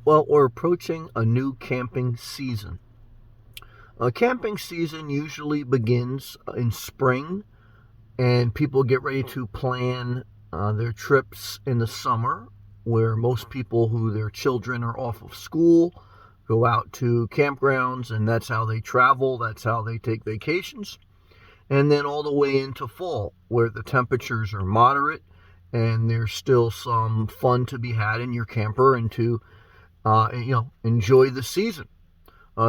Well, we're approaching a new camping season. A camping season usually begins in spring, and people get ready to plan their trips in the summer, where most people who their children are off of school go out to campgrounds, and that's how they travel, that's how they take vacations. And then all the way into fall, where the temperatures are moderate and there's still some fun to be had in your camper and to enjoy the season.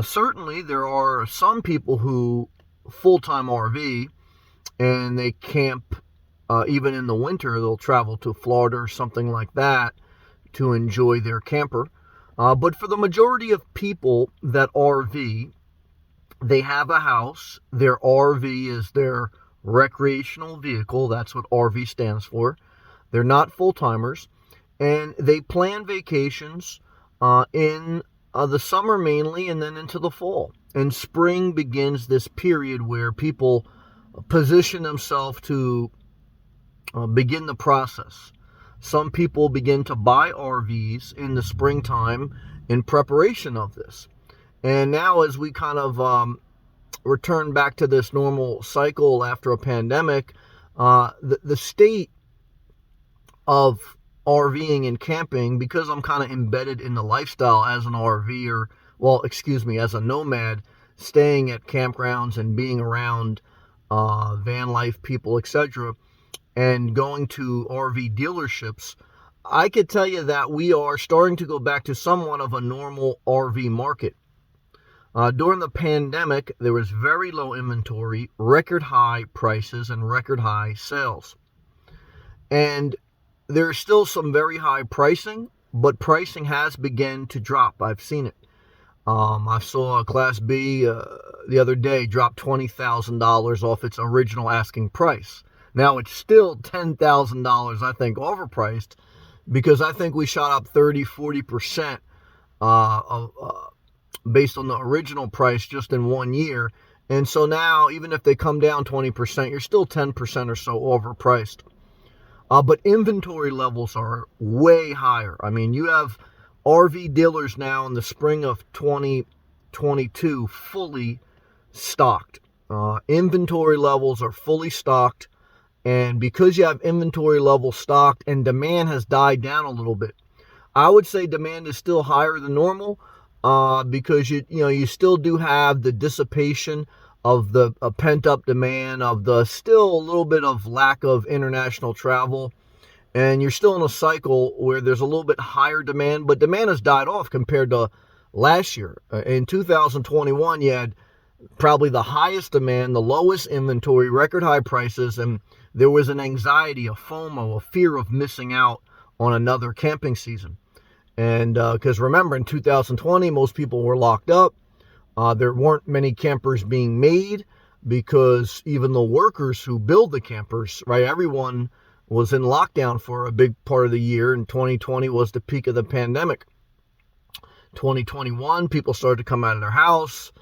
Certainly, there are some people who full-time RV and they camp even in the winter. They'll travel to Florida or something like that to enjoy their camper. But for the majority of people that RV, they have a house. Their RV is their recreational vehicle. That's what RV stands for. They're not full-timers, and they plan vacations in the summer mainly, and then into the fall. And spring begins this period where people position themselves to begin the process. Some people begin to buy RVs in the springtime in preparation of this. And now, as we kind of return back to this normal cycle after a pandemic, the state of RVing and camping, because I'm kind of embedded in the lifestyle as an RVer, as a nomad, staying at campgrounds and being around van life people, etc., and going to RV dealerships, I could tell you that we are starting to go back to somewhat of a normal RV market. During the pandemic, there was very low inventory, record high prices, and record high sales. And there's still some very high pricing, but pricing has begun to drop. I've seen it. I saw a Class B the other day drop $20,000 off its original asking price. Now, it's still $10,000, I think, overpriced, because I think we shot up 30-40% based on the original price just in 1 year. And so now, even if they come down 20%, you're still 10% or so overpriced. But inventory levels are way higher. I mean, you have RV dealers now in the spring of 2022 fully stocked. Inventory levels are fully stocked. And because you have inventory levels stocked and demand has died down a little bit, I would say demand is still higher than normal because you still do have the dissipation of the pent-up demand, of the still a little bit of lack of international travel, and you're still in a cycle where there's a little bit higher demand, but demand has died off compared to last year. In 2021, you had probably the highest demand, the lowest inventory, record high prices, and there was an anxiety, a FOMO, a fear of missing out on another camping season. And because remember, in 2020, most people were locked up. There weren't many campers being made because even the workers who build the campers, right, everyone was in lockdown for a big part of the year, and 2020 was the peak of the pandemic. 2021, people started to come out of their house,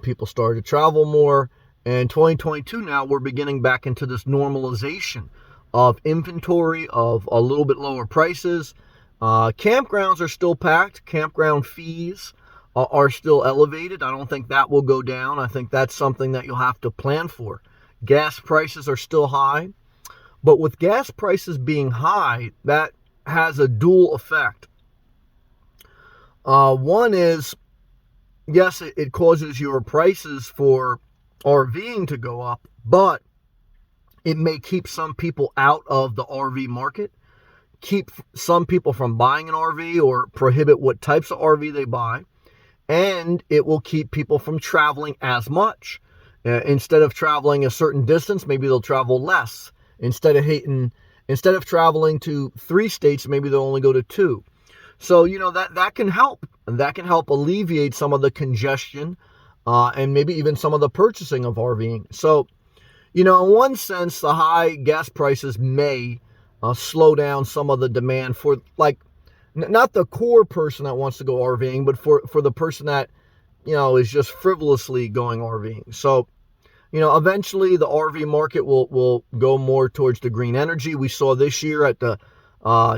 people started to travel more, and 2022 now we're beginning back into this normalization of inventory, of a little bit lower prices. Campgrounds are still packed. Campground fees are still elevated. I don't think that will go down. I think that's something that you'll have to plan for. Gas prices are still high. But with gas prices being high, that has a dual effect. One is, yes, it causes your prices for RVing to go up, but it may keep some people out of the RV market, keep some people from buying an RV or prohibit what types of RV they buy, and it will keep people from traveling as much. Instead of traveling a certain distance, maybe they'll travel less. Instead of traveling to 3 states, maybe they'll only go to 2. So, that can help. That can help alleviate some of the congestion and maybe even some of the purchasing of RVing. So, in one sense, the high gas prices may slow down some of the demand for, like, not the core person that wants to go RVing, but for the person that, is just frivolously going RVing. So, eventually the RV market will go more towards the green energy. We saw this year at the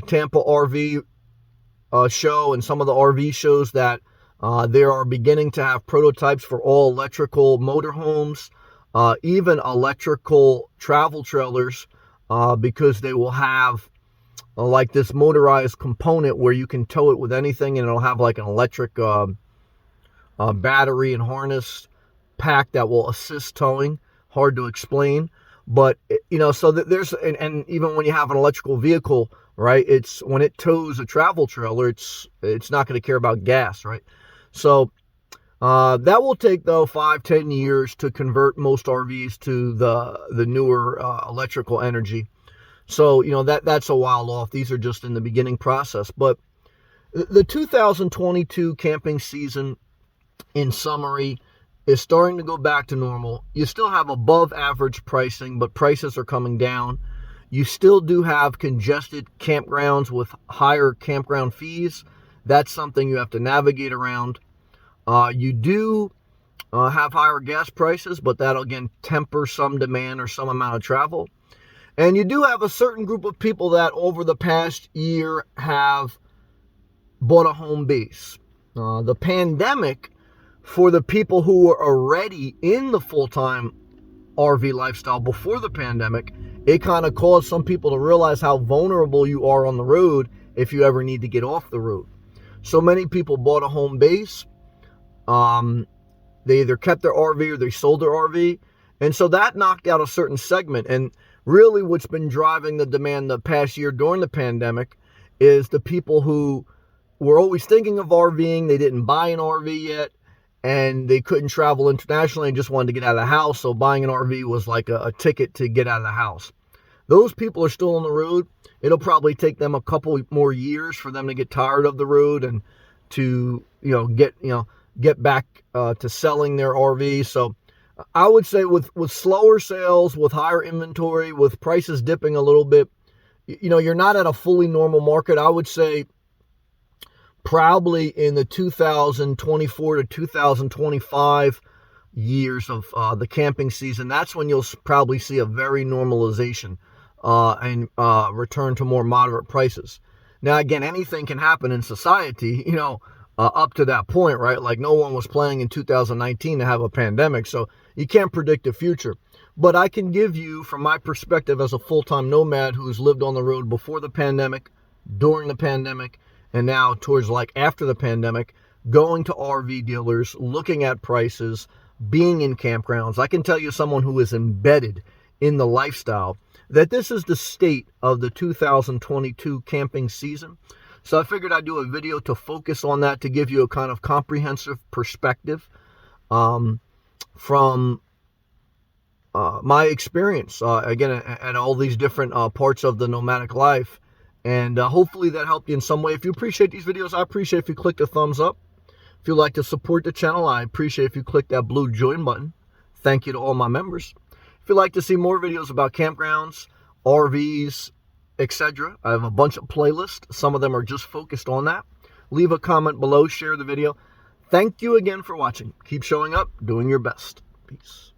Tampa RV show and some of the RV shows that they are beginning to have prototypes for all electrical motorhomes, even electrical travel trailers, because they will have like this motorized component where you can tow it with anything, and it'll have like an electric battery and harness pack that will assist towing. Hard to explain, but so that there's and even when you have an electrical vehicle, right, it's when it tows a travel trailer, it's not going to care about gas, right? So that will take, though, 5-10 years to convert most RVs to the newer electrical energy. So that's a while off. These are just in the beginning process. But the 2022 camping season, in summary, is starting to go back to normal. You still have above average pricing, but prices are coming down. You still do have congested campgrounds with higher campground fees. That's something you have to navigate around. You do have higher gas prices, but that'll again temper some demand or some amount of travel. And you do have a certain group of people that over the past year have bought a home base. The pandemic, for the people who were already in the full-time RV lifestyle before the pandemic, it kind of caused some people to realize how vulnerable you are on the road if you ever need to get off the road. So many people bought a home base. They either kept their RV or they sold their RV. And so that knocked out a certain segment. And really what's been driving the demand the past year during the pandemic is the people who were always thinking of RVing. They didn't buy an RV yet, and they couldn't travel internationally and just wanted to get out of the house. So buying an RV was like a ticket to get out of the house. Those people are still on the road. It'll probably take them a couple more years for them to get tired of the road and to, get back to selling their RV. So I would say with slower sales, with higher inventory, with prices dipping a little bit, you're not at a fully normal market. I would say probably in the 2024 to 2025 years of the camping season, that's when you'll probably see a very normalization and return to more moderate prices. Now, again, anything can happen in society, up to that point, right? Like no one was planning in 2019 to have a pandemic, so you can't predict the future. But I can give you, from my perspective as a full-time nomad who's lived on the road before the pandemic, during the pandemic, and now towards like after the pandemic, going to RV dealers, looking at prices, being in campgrounds, I can tell you, someone who is embedded in the lifestyle, that this is the state of the 2022 camping season. So I figured I'd do a video to focus on that, to give you a kind of comprehensive perspective from my experience, again, at all these different parts of the nomadic life. And hopefully that helped you in some way. If you appreciate these videos, I appreciate if you click the thumbs up. If you'd like to support the channel, I appreciate if you click that blue join button. Thank you to all my members. If you'd like to see more videos about campgrounds, RVs, etc., I have a bunch of playlists. Some of them are just focused on that. Leave a comment below, share the video. Thank you again for watching. Keep showing up, doing your best. Peace.